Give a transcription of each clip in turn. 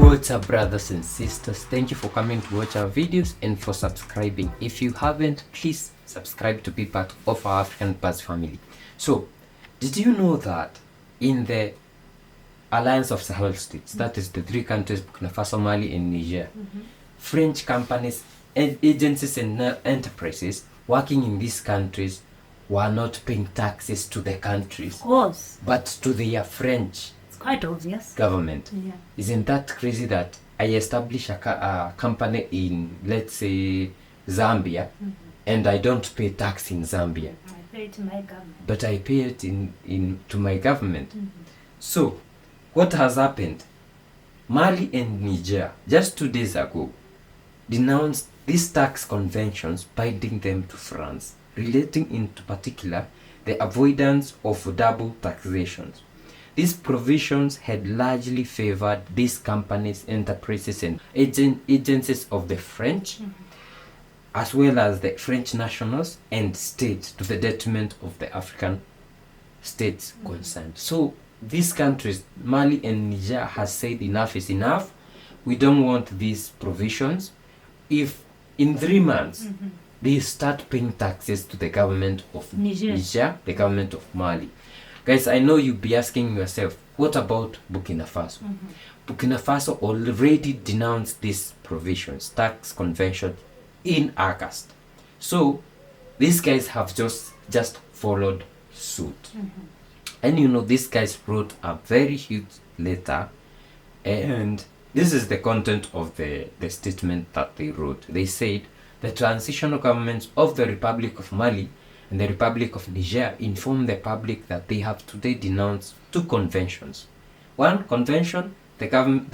What's up, brothers and sisters? Thank you for coming to watch our videos and for subscribing. If you haven't, please subscribe to be part of our African Buzz family. So, did you know that in the Alliance of Sahel States, that is the three countries, BURKINAFASO, Mali and Niger, French companies, agencies and enterprises working in these countries were not paying taxes to the countries, Of course. but to their French Quite obvious. government. Yeah. Isn't that crazy that I establish a company in, let's say, Zambia, and I don't pay tax in Zambia, I pay to my government. but I pay it in to my government? So, what has happened? Mali and Niger, just 2 days ago, denounced these tax conventions binding them to France, relating in particular the avoidance of double taxations. These provisions had largely favored these companies, enterprises, and agencies of the French, as well as the French nationals and states, to the detriment of the African states concerned. So these countries, Mali and Niger, has said enough is enough. We don't want these provisions. If in 3 months they start paying taxes to the government of Niger, the government of Mali. Guys, I know you'll be asking yourself, what about Burkina Faso? Burkina Faso already denounced these provisions, tax convention, in August. So these guys have just followed suit. And you know, these guys wrote a very huge letter, and this is the content of the statement that they wrote. They said, the transitional governments of the Republic of Mali and the Republic of Niger inform the public that they have today denounced 2 conventions. One convention, the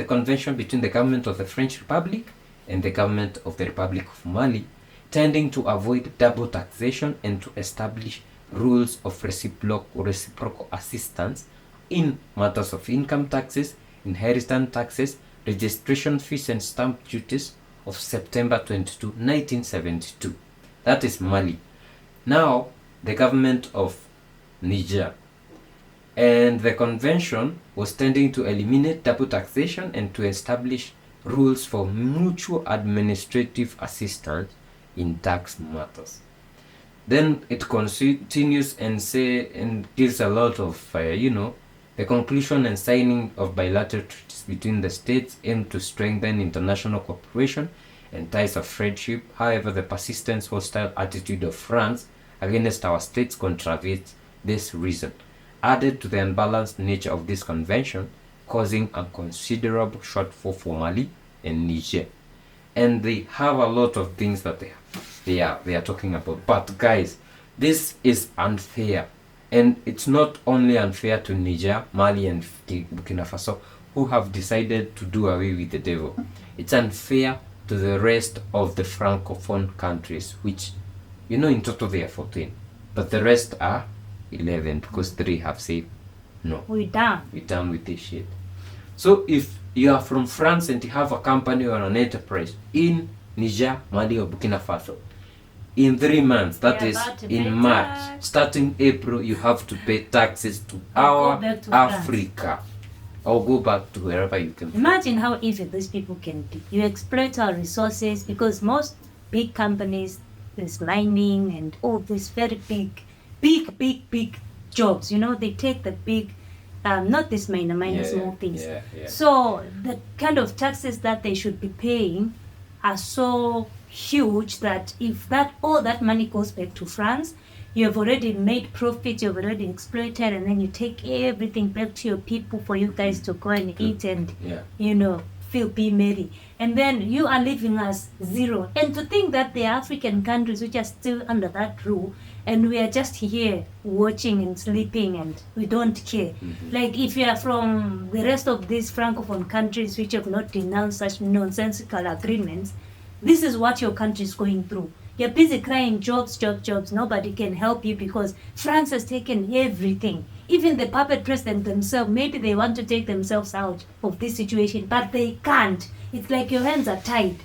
convention between the government of the French Republic and the government of the Republic of Mali, tending to avoid double taxation and to establish rules of reciprocal assistance in matters of income taxes, inheritance taxes, registration fees and stamp duties of September 22, 1972. That is Mali. Now, the government of Niger. And the convention was tending to eliminate double taxation and to establish rules for mutual administrative assistance in tax matters. Then it continues and gives a lot of, the conclusion and signing of bilateral treaties between the states aim to strengthen international cooperation and ties of friendship. However, the persistent hostile attitude of France against our states contravenes this reason, added to the unbalanced nature of this convention, causing a considerable shortfall for Mali and Niger. And they have a lot of things that they are talking about. But guys, this is unfair. And it's not only unfair to Niger, Mali and Burkina Faso, who have decided to do away with the devil. It's unfair to the rest of the Francophone countries, which, in total they are 14. But the rest are 11 because 3 have said, no. We're done with this shit. So if you are from France and you have a company or an enterprise in Niger, Mali or Burkina Faso, in 3 months, that is in March, starting April, you have to pay taxes to our Africa. Or go back to wherever you can. Imagine how easy these people can be. You exploit our resources because most big companies, there's mining and all these very big jobs. They take the big, not this minor small things. So the kind of taxes that they should be paying are so huge that if all that money goes back to France, you have already made profit, you've already exploited, and then you take everything back to your people for you guys to go and eat and, be merry. And then you are leaving us zero. And to think that there are African countries which are still under that rule, and we are just here watching and sleeping and we don't care. Like if you are from the rest of these Francophone countries which have not denounced such nonsensical agreements, this is what your country is going through. You're busy crying jobs. Nobody can help you because France has taken everything. Even the puppet president themselves, maybe they want to take themselves out of this situation, but they can't. It's like your hands are tied.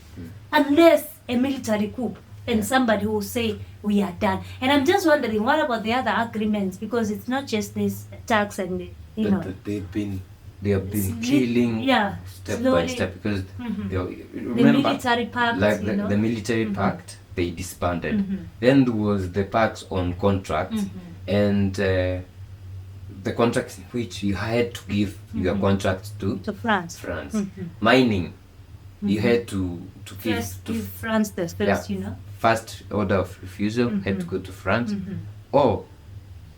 Unless a military coup and somebody will say, we are done. And I'm just wondering, what about the other agreements? Because it's not just this tax and, But they've been they have been killing step slowly. by step because they, The remember, military pact, like you know. the military pact, they disbanded. Then there was the pacts on contracts, and the contracts in which you had to give your contracts to France. Mining, you had to give First, to give France the first, you know. first order of refusal had to go to France, or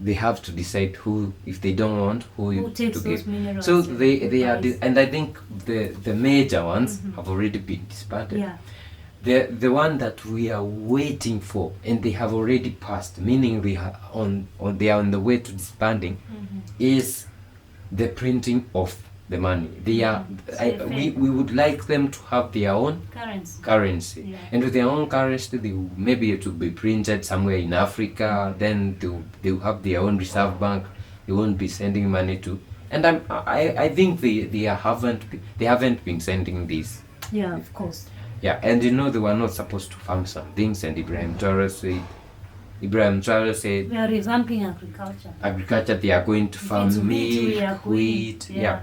they have to decide who, if they don't want, who takes to those give. minerals. So and they are, supplies. and I think the major ones have already been disbanded. Yeah. The one that we are waiting for, and they have already passed, meaning they are they are on the way to disbanding, is the printing of the money. They are we would like them to have their own currency. Yeah. And with their own currency, they will, maybe it will be printed somewhere in Africa. Then they will have their own reserve bank. They won't be sending money to. And I think they haven't been sending this. Yeah, of course. Yeah, and you know they were not supposed to farm some things, and Ibrahim Traore said We are revamping agriculture, they are going to farm milk, wheat. Yeah.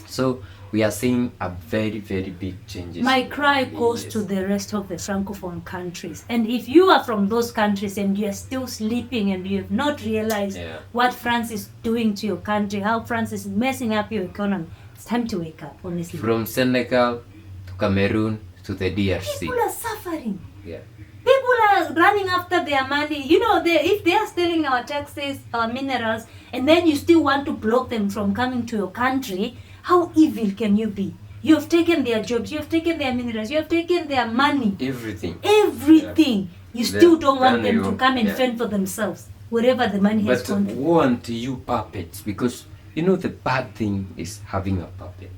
So we are seeing a very, very big changes. My cry goes to the rest of the Francophone countries. And if you are from those countries and you are still sleeping and you have not realized what France is doing to your country, how France is messing up your economy, it's time to wake up, honestly. From Senegal to Cameroon to the DRC. People are suffering. Yeah. People are running after their money. You know, if they are stealing our taxes, our minerals, and then you still want to block them from coming to your country, how evil can you be? You have taken their jobs, you have taken their minerals, you have taken their money. Everything. Yeah. You still don't want them to come and fend for themselves, wherever the money has gone. But want you puppets, because you know the bad thing is having a puppet.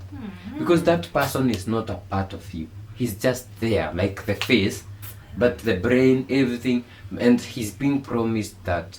Because that person is not a part of you. He's just there, like the face, but the brain, everything, and he's being promised that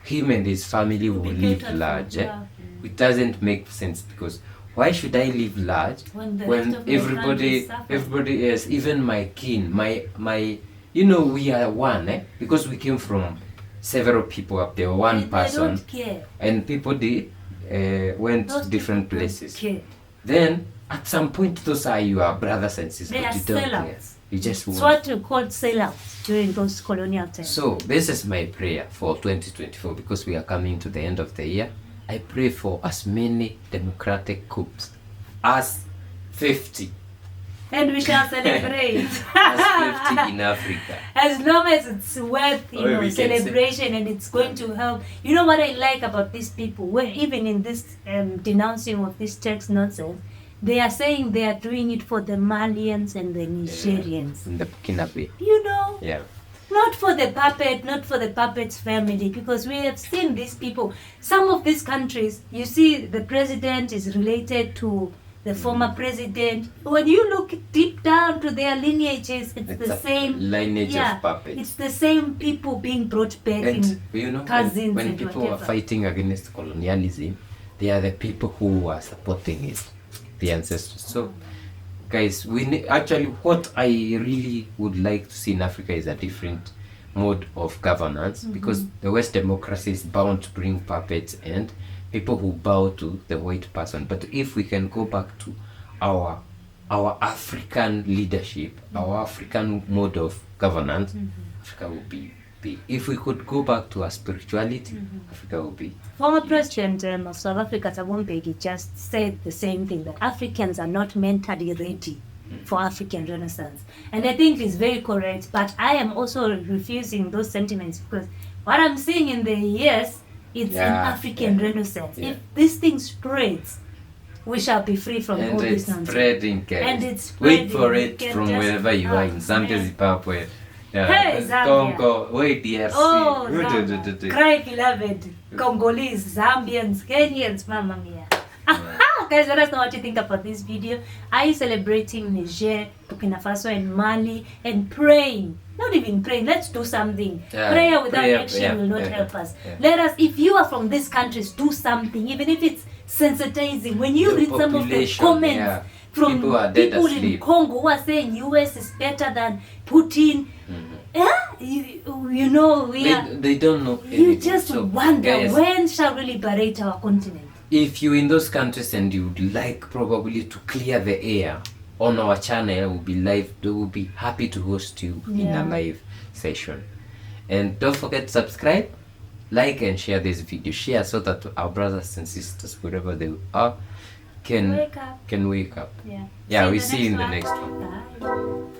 him and his family will live large. It doesn't make sense, because why should I live large when everybody else, even my kin, my you know, we are one, because we came from several people up there, one person, don't care. And people went Those different people places. don't care. Then at some point those are your brothers and sisters. They are You don't care. sellouts. You just It's want. what we called sellouts during those colonial times. So this is my prayer for 2024, because we are coming to the end of the year. I pray for as many democratic coups as 50. And we shall celebrate. As 50 in Africa. As long as it's worth, Or we can celebration, and it's going to help. You know what I like about these people? Where even in this denouncing of this tax nonsense, they are saying they are doing it for the Malians and the Nigerians. In the BURKINAFASO. You know? Yeah. Not for the puppet, not for the puppet's family, because we have seen these people. Some of these countries, you see the president is related to the former president. When you look deep down to their lineages, it's the same lineage of puppets. It's the same people being brought back And in you know, cousins when and people whatever. are fighting against colonialism, they are the people who are supporting it, the ancestors. So guys, actually what I really would like to see in Africa is a different mode of governance, because the West democracy is bound to bring puppets and people who bow to the white person. But if we can go back to our African leadership, our African mode of governance, Africa will be big. If we could go back to our spirituality, Africa will be. Former President of South Africa, Thabo Mbeki, just said the same thing, that Africans are not mentally ready for African Renaissance. And I think it's very correct, but I am also refusing those sentiments, because what I'm seeing in the years, it's an African Renaissance. If this thing spreads, we shall be free from all this nonsense. Spreading, guys. And it's spreading. Wait for it from wherever you are, in Zambia, Zimbabwe. Hey, Zambia. Congo, wait, DRC. Oh, Zambia. Cry, beloved. Congolese, Zambians, Kenyans, Mamma Mia. Guys, let us know what you think about this video. Are you celebrating Niger, Burkina Faso, and Mali, and praying? Not even praying, let's do something. Prayer without action will not help us. Let us, if you are from these countries, do something, even if it's sensitizing. When you read some of the comments from people in Congo who are saying US is better than Putin, you know, they don't know anything. You just wonder, guys, when shall we liberate our continent? if you're in those countries and you'd like probably to clear the air on our channel, we'll be happy to host you in a live session. And don't forget to subscribe, like, and share this video. Share so that our brothers and sisters, wherever they are, can wake up. Yeah. Yeah, we see you in the next one. Bye.